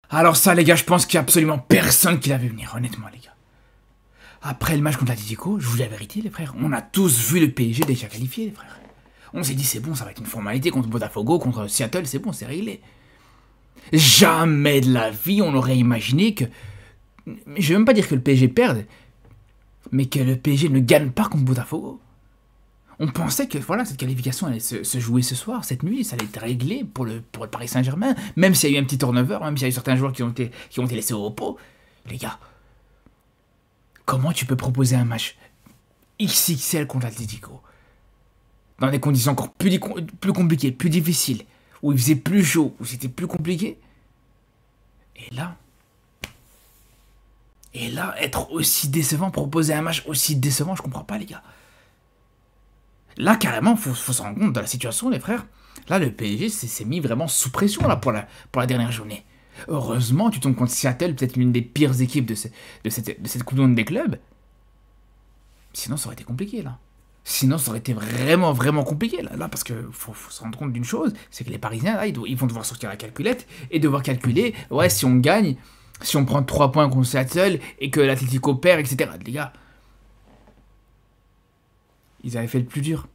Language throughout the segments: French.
Alors ça, les gars, je pense qu'il n'y a absolument personne qui l'a vu venir, honnêtement, les gars. Après le match contre l'Atlético, je vous dis la vérité, les frères, on a tous vu le PSG déjà qualifié, les frères. On s'est dit, c'est bon, ça va être une formalité contre Botafogo, contre Seattle, c'est bon, c'est réglé. Jamais de la vie, on aurait imaginé que... Je vais même pas dire que le PSG perde, mais que le PSG ne gagne pas contre Botafogo. On pensait que voilà, cette qualification allait se jouer ce soir, cette nuit, ça allait être réglé pour le Paris Saint-Germain, même s'il y a eu un petit turnover, même s'il y a eu certains joueurs qui ont été laissés au repos. Les gars, comment tu peux proposer un match XXL contre l'Atlético dans des conditions encore plus compliquées, plus difficiles, où il faisait plus chaud, où c'était plus compliqué? Et là, être aussi décevant, proposer un match aussi décevant, je comprends pas, les gars. Là, carrément, faut se rendre compte de la situation, les frères. Là, le PSG s'est mis vraiment sous pression là, pour la dernière journée. Heureusement, tu tombes contre Seattle, peut-être l'une des pires équipes de cette Coupe du Monde des clubs. Sinon, ça aurait été compliqué, là. Sinon, ça aurait été vraiment, vraiment compliqué, là parce que faut se rendre compte d'une chose, c'est que les Parisiens, là, ils vont devoir sortir la calculette et devoir calculer, ouais, si on gagne, si on prend 3 points contre Seattle et que l'Atlético perd, etc. Les gars, ils avaient fait le plus dur.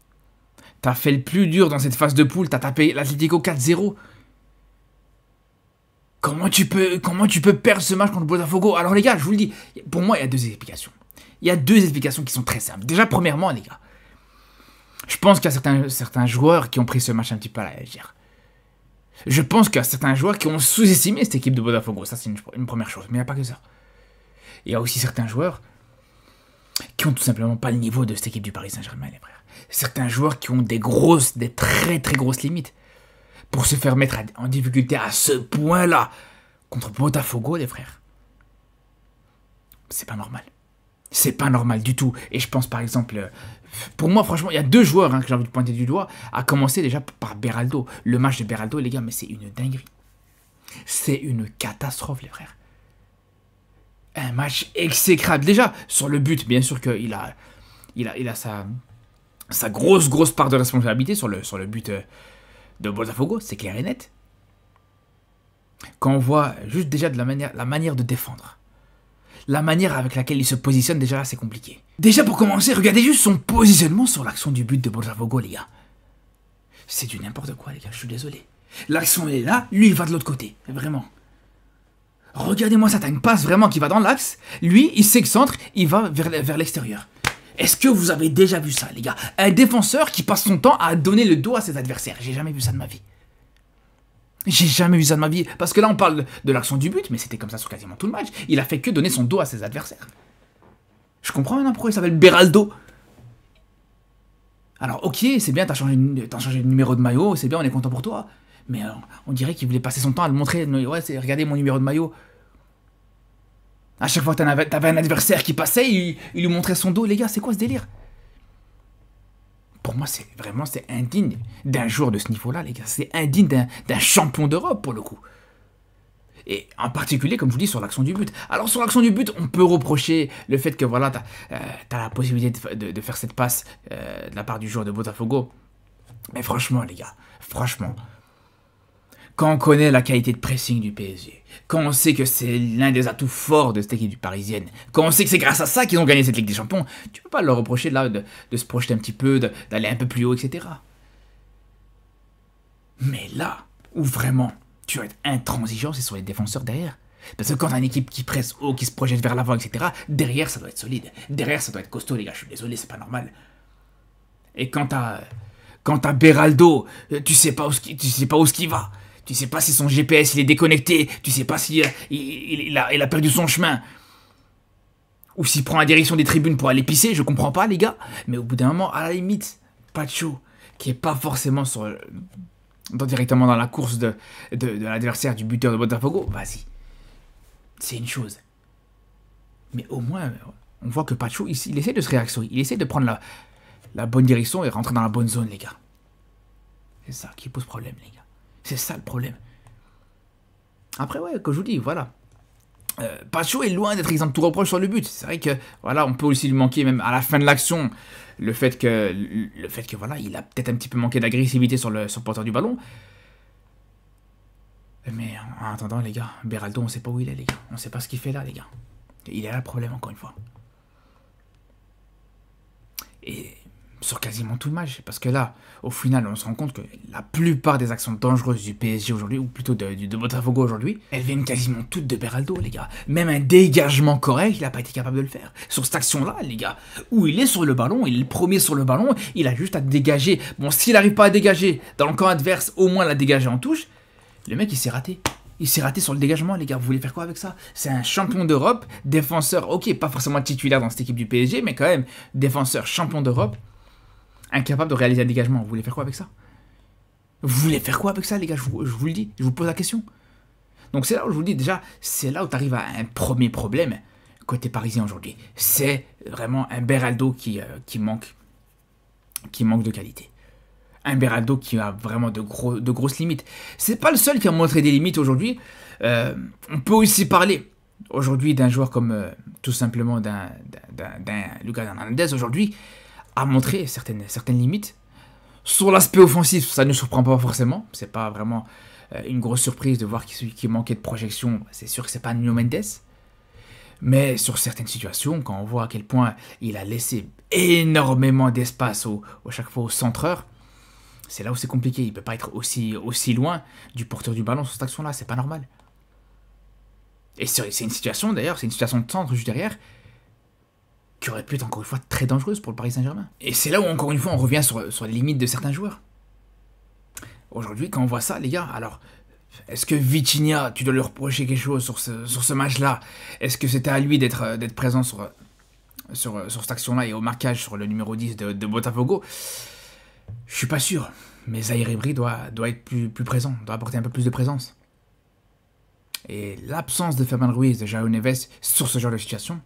T'as fait le plus dur dans cette phase de poule, t'as tapé l'Atlético 4-0. Comment tu peux perdre ce match contre Botafogo? Alors les gars, je vous le dis, pour moi, il y a deux explications. Il y a deux explications qui sont très simples. Déjà, premièrement, les gars, je pense qu'il y a certains joueurs qui ont pris ce match un petit peu à la légère. Je pense qu'il y a certains joueurs qui ont sous-estimé cette équipe de Botafogo. Ça, c'est une première chose. Mais il n'y a pas que ça. Il y a aussi certains joueurs qui ont tout simplement pas le niveau de cette équipe du Paris Saint-Germain, les frères. Certains joueurs qui ont des très très grosses limites. Pour se faire mettre en difficulté à ce point-là contre Botafogo, les frères. C'est pas normal. C'est pas normal du tout. Et je pense par exemple, pour moi franchement, il y a deux joueurs que j'ai envie de pointer du doigt, à commencer déjà par Beraldo. Le match de Beraldo, les gars, mais c'est une dinguerie. C'est une catastrophe, les frères. Un match exécrable. Déjà, sur le but, bien sûr qu'il a, sa grosse part de responsabilité sur le but de Botafogo, c'est clair et net. Quand on voit juste déjà de la manière de défendre, la manière avec laquelle il se positionne, déjà là, c'est compliqué. Déjà, pour commencer, regardez juste son positionnement sur l'action du but de Botafogo, les gars. C'est du n'importe quoi, les gars, je suis désolé. L'action, elle est là, lui, il va de l'autre côté, vraiment. Regardez-moi ça, t'as une passe vraiment qui va dans l'axe. Lui, il s'excentre, il va vers l'extérieur. Est-ce que vous avez déjà vu ça, les gars? Un défenseur qui passe son temps à donner le dos à ses adversaires. J'ai jamais vu ça de ma vie. J'ai jamais vu ça de ma vie. Parce que là, on parle de l'action du but, mais c'était comme ça sur quasiment tout le match. Il a fait que donner son dos à ses adversaires. Je comprends maintenant pourquoi il s'appelle Beraldo. Alors, ok, c'est bien, t'as changé de numéro de maillot, c'est bien, on est content pour toi. Mais on dirait qu'il voulait passer son temps à le montrer. Ouais, regardez mon numéro de maillot. À chaque fois que t'avais un adversaire qui passait, il lui montrait son dos. Les gars, c'est quoi ce délire? Pour moi, c'est indigne d'un joueur de ce niveau-là, les gars. C'est indigne d'un champion d'Europe, pour le coup. Et en particulier, comme je vous dis, sur l'action du but. Alors, sur l'action du but, on peut reprocher le fait que, voilà, t'as la possibilité de faire cette passe de la part du joueur de Botafogo. Mais franchement, les gars, franchement... Quand on connaît la qualité de pressing du PSG, quand on sait que c'est l'un des atouts forts de cette équipe parisienne, quand on sait que c'est grâce à ça qu'ils ont gagné cette Ligue des Champions, tu peux pas leur reprocher là de se projeter un petit peu, d'aller un peu plus haut, etc. Mais là, où vraiment tu vas être intransigeant, c'est sur les défenseurs derrière. Parce que quand t'as une équipe qui presse haut, qui se projette vers l'avant, etc., derrière ça doit être solide. Derrière ça doit être costaud, les gars, je suis désolé, c'est pas normal. Et quand t'as Beraldo, tu sais pas où il va. Tu sais pas si son GPS il est déconnecté, tu sais pas si il a perdu son chemin. Ou s'il prend la direction des tribunes pour aller pisser, je comprends pas les gars. Mais au bout d'un moment, à la limite, Pacho, qui est pas forcément directement dans la course de l'adversaire du buteur de Botafogo, vas-y. C'est une chose. Mais au moins, on voit que Pacho, il essaie de se réactionner. Il essaie de prendre la bonne direction et rentrer dans la bonne zone, les gars. C'est ça qui pose problème, les gars. C'est ça le problème. Après, ouais, comme je vous dis, voilà. Pacho est loin d'être exempt de tout reproche sur le but. C'est vrai que, voilà, on peut aussi lui manquer, même à la fin de l'action, le fait que voilà, il a peut-être un petit peu manqué d'agressivité sur le porteur du ballon. Mais en attendant, les gars, Beraldo, on sait pas où il est, les gars. On sait pas ce qu'il fait là, les gars. Il est là le problème, encore une fois. Et sur quasiment tout le match. Parce que là, au final, on se rend compte que la plupart des actions dangereuses du PSG aujourd'hui, ou plutôt de Botafogo aujourd'hui, elles viennent quasiment toutes de Beraldo, les gars. Même un dégagement correct, il n'a pas été capable de le faire. Sur cette action-là, les gars, où il est sur le ballon, il est le premier sur le ballon, il a juste à dégager. Bon, s'il n'arrive pas à dégager dans le camp adverse, au moins la dégager en touche. Le mec, il s'est raté. Il s'est raté sur le dégagement, les gars. Vous voulez faire quoi avec ça? C'est un champion d'Europe, défenseur, ok, pas forcément titulaire dans cette équipe du PSG, mais quand même, défenseur, champion d'Europe, incapable de réaliser un dégagement. Vous voulez faire quoi avec ça? Vous voulez faire quoi avec ça, les gars? Je vous le dis, je vous pose la question. Donc c'est là où je vous le dis, déjà, c'est là où tu arrives à un premier problème côté parisien aujourd'hui. C'est vraiment un Beraldo qui manque de qualité. Un Beraldo qui a vraiment de grosses limites. C'est pas le seul qui a montré des limites aujourd'hui. On peut aussi parler aujourd'hui d'un joueur comme tout simplement d'un Lucas Hernandez aujourd'hui a montré certaines limites. Sur l'aspect offensif, ça ne surprend pas forcément. C'est pas vraiment une grosse surprise de voir qu'il manquait de projection. C'est sûr que c'est pas Nuno Mendes. Mais sur certaines situations, quand on voit à quel point il a laissé énormément d'espace chaque fois au centreur, c'est là où c'est compliqué. Il ne peut pas être aussi loin du porteur du ballon sur cette action-là. C'est pas normal. Et c'est une situation, d'ailleurs, c'est une situation de centre juste derrière qui aurait pu être encore une fois très dangereuse pour le Paris Saint-Germain. Et c'est là où, encore une fois, on revient sur les limites de certains joueurs. Aujourd'hui, quand on voit ça, les gars, alors, est-ce que Vitinha, tu dois lui reprocher quelque chose sur ce match-là? Est-ce que c'était à lui d'être présent sur cette action-là et au marquage sur le numéro 10 de Botafogo? Je suis pas sûr, mais Zaïre Emery doit être plus présent, doit apporter un peu plus de présence. Et l'absence de Fabien Ruiz, de João Neves sur ce genre de situation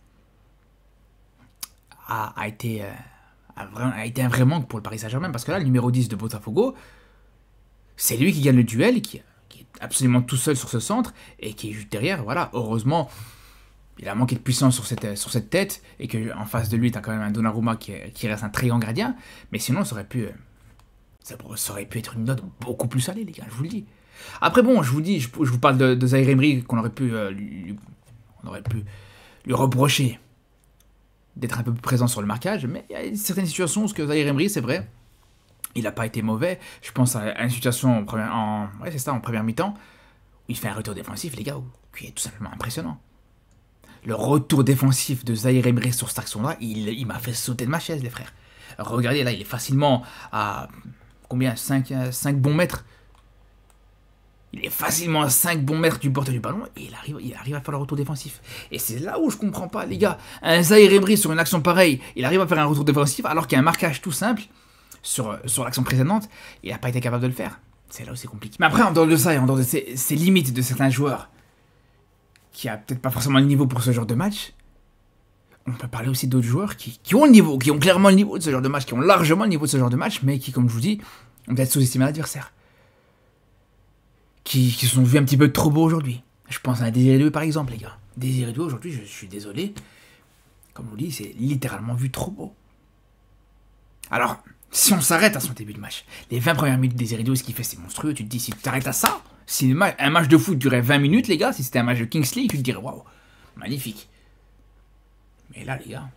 a été un vrai manque pour le Paris Saint-Germain, parce que là, le numéro 10 de Botafogo, c'est lui qui gagne le duel, qui est absolument tout seul sur ce centre, et qui est juste derrière, voilà, heureusement, il a manqué de puissance sur cette tête, et qu'en face de lui, tu as quand même un Donnarumma qui reste un très grand gardien, mais sinon, ça aurait pu être une note beaucoup plus salée, les gars, je vous le dis. Après, bon, je vous dis, je vous parle de Zaïre Emery, qu'on aurait pu lui reprocher d'être un peu plus présent sur le marquage, mais il y a certaines situations où Zaïre Emery, c'est vrai, il n'a pas été mauvais. Je pense à une situation en première mi-temps, où il fait un retour défensif, les gars, qui est tout simplement impressionnant. Le retour défensif de Zaïre Emery sur cette action-là, il m'a fait sauter de ma chaise, les frères. Regardez, là, il est facilement à combien 5 bons mètres. Il est facilement à 5 bons mètres du porteur du ballon et il arrive à faire le retour défensif. Et c'est là où je comprends pas, les gars. Un Zaïre Emery sur une action pareille, il arrive à faire un retour défensif alors qu'il y a un marquage tout simple sur l'action précédente, il n'a pas été capable de le faire. C'est là où c'est compliqué. Mais après, en dehors de ça et en dehors de ces limites de certains joueurs qui a peut-être pas forcément le niveau pour ce genre de match, on peut parler aussi d'autres joueurs qui ont le niveau, qui ont clairement le niveau de ce genre de match, qui ont largement le niveau de ce genre de match, mais qui, comme je vous dis, ont peut-être sous-estimé l'adversaire. Qui se sont vus un petit peu trop beaux aujourd'hui. Je pense à un Désiré Doué par exemple, les gars. Désiré Doué aujourd'hui, je suis désolé, comme je vous dis, c'est littéralement vu trop beau. Alors, si on s'arrête à son début de match, les 20 premières minutes de Désiré Doué, ce qu'il fait, c'est monstrueux. Tu te dis, si tu t'arrêtes à ça, si un match de foot durait 20 minutes, les gars, si c'était un match de Kings League, tu te dirais, waouh, magnifique. Mais là, les gars,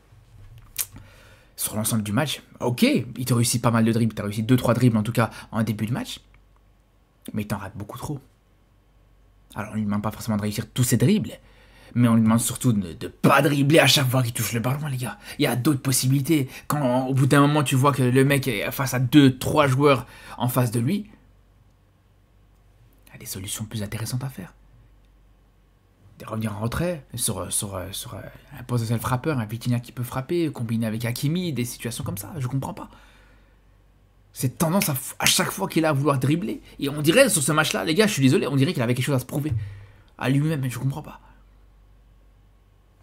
sur l'ensemble du match, ok, il te réussit pas mal de dribbles, tu as réussi 2-3 dribbles en tout cas en début de match, mais il t'en rate beaucoup trop. Alors on lui demande pas forcément de réussir tous ses dribbles, mais on lui demande surtout de ne pas dribbler à chaque fois qu'il touche le ballon, les gars. Il y a d'autres possibilités. Quand au bout d'un moment tu vois que le mec est face à 2-3 joueurs en face de lui, il y a des solutions plus intéressantes à faire. De revenir en retrait sur un potentiel frappeur, un Vitinha qui peut frapper, combiné avec Hakimi, des situations comme ça, je comprends pas. Cette tendance à chaque fois qu'il a à vouloir dribbler. Et on dirait sur ce match-là, les gars, je suis désolé, on dirait qu'il avait quelque chose à se prouver à lui-même, mais je comprends pas.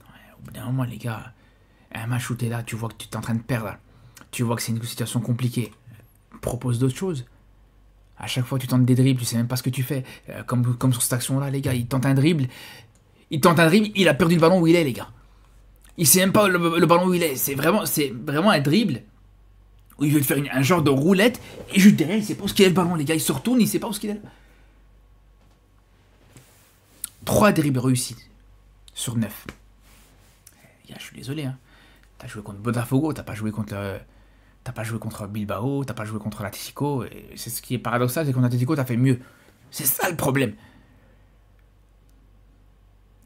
Ouais, au bout d'un moment, les gars, un match où t'es là, tu vois que tu es en train de perdre, tu vois que c'est une situation compliquée, propose d'autres choses. À chaque fois que tu tentes des dribbles, tu sais même pas ce que tu fais. Comme sur cette action-là, les gars, il tente un dribble, il a perdu le ballon où il est, les gars. Il sait même pas le ballon où il est. C'est vraiment un dribble où il veut faire un genre de roulette et juste derrière, il sait pas où est le ballon, les gars. Il se retourne, il sait pas où est-ce qu'il est. 3 dribbles réussis sur 9. Les gars, je suis désolé, hein. T'as joué contre Botafogo, t'as pas joué contre Bilbao, t'as pas joué contre l'Atlético. C'est ce qui est paradoxal, c'est contre l'Atlético, t'as fait mieux. C'est ça le problème.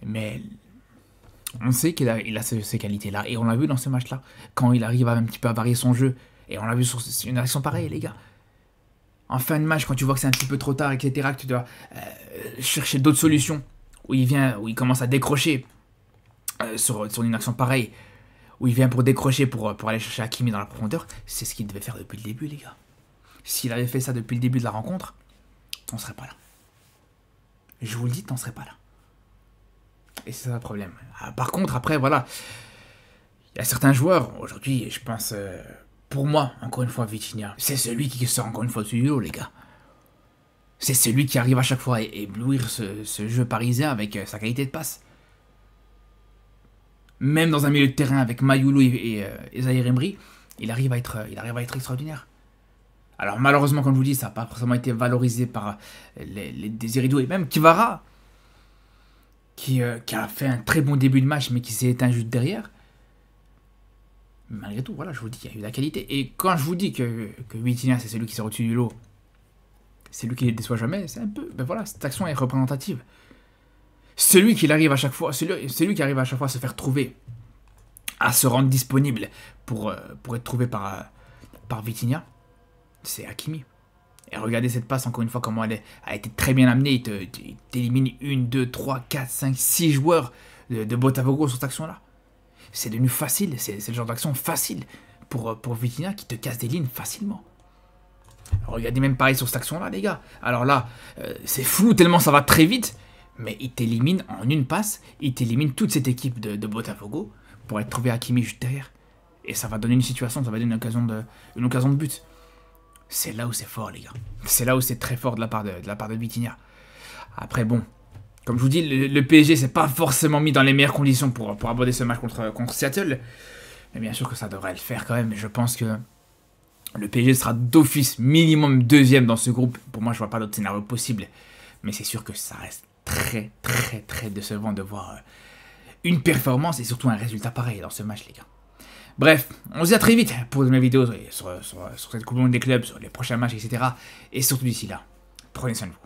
Mais on sait qu'il a ces qualités-là. Et on l'a vu dans ce match-là. Quand il arrive à un petit peu à varier son jeu. Et on l'a vu sur une action pareille, les gars. En fin de match, quand tu vois que c'est un petit peu trop tard, etc., que tu dois chercher d'autres solutions, où il commence à décrocher sur une action pareille, où il vient pour décrocher, pour aller chercher Hakimi dans la profondeur, c'est ce qu'il devait faire depuis le début, les gars. S'il avait fait ça depuis le début de la rencontre, t'en serais pas là. Je vous le dis, t'en serais pas là. Et c'est ça le problème. Par contre, après, voilà, il y a certains joueurs, aujourd'hui, je pense, pour moi, encore une fois, Vitinha, c'est celui qui sort encore une fois du lot, les gars. C'est celui qui arrive à chaque fois à éblouir ce jeu parisien avec sa qualité de passe. Même dans un milieu de terrain avec Mayoulou et Zahir Emery, il arrive à être extraordinaire. Alors malheureusement, comme je vous dis, ça n'a pas forcément été valorisé par les Désiré Doué, et même Kvara, qui a fait un très bon début de match, mais qui s'est éteint juste derrière. Malgré tout, voilà, je vous dis, il y a eu de la qualité. Et quand je vous dis que Vitinha, c'est celui qui sort au-dessus du lot, c'est lui qui ne les déçoit jamais, c'est un peu... Ben voilà, cette action est représentative. Celui qui arrive à chaque fois, celui qui arrive à chaque fois à se faire trouver, à se rendre disponible pour être trouvé par Vitinha, c'est Hakimi. Et regardez cette passe, encore une fois, comment elle a été très bien amenée. Il t'élimine 1, 2, 3, 4, 5, 6 joueurs de Botafogo sur cette action-là. C'est devenu facile, c'est le genre d'action facile pour Vitinha qui te casse des lignes facilement. Regardez même pareil sur cette action-là, les gars. Alors là, c'est flou tellement ça va très vite, mais il t'élimine en une passe, il t'élimine toute cette équipe de Botafogo pour être trouvé Hakimi juste derrière. Et ça va donner une situation, ça va donner une occasion de but. C'est là où c'est fort, les gars. C'est là où c'est très fort de la part de Vitinha. Après, bon, comme je vous dis, le PSG s'est pas forcément mis dans les meilleures conditions pour aborder ce match contre Seattle. Mais bien sûr que ça devrait le faire quand même. Et je pense que le PSG sera d'office minimum deuxième dans ce groupe. Pour moi, je vois pas d'autre scénario possible. Mais c'est sûr que ça reste très, très, très décevant de voir une performance et surtout un résultat pareil dans ce match, les gars. Bref, on se dit à très vite pour de nouvelles vidéos sur cette Coupe du Monde des clubs, sur les prochains matchs, etc. Et surtout d'ici là, prenez soin de vous.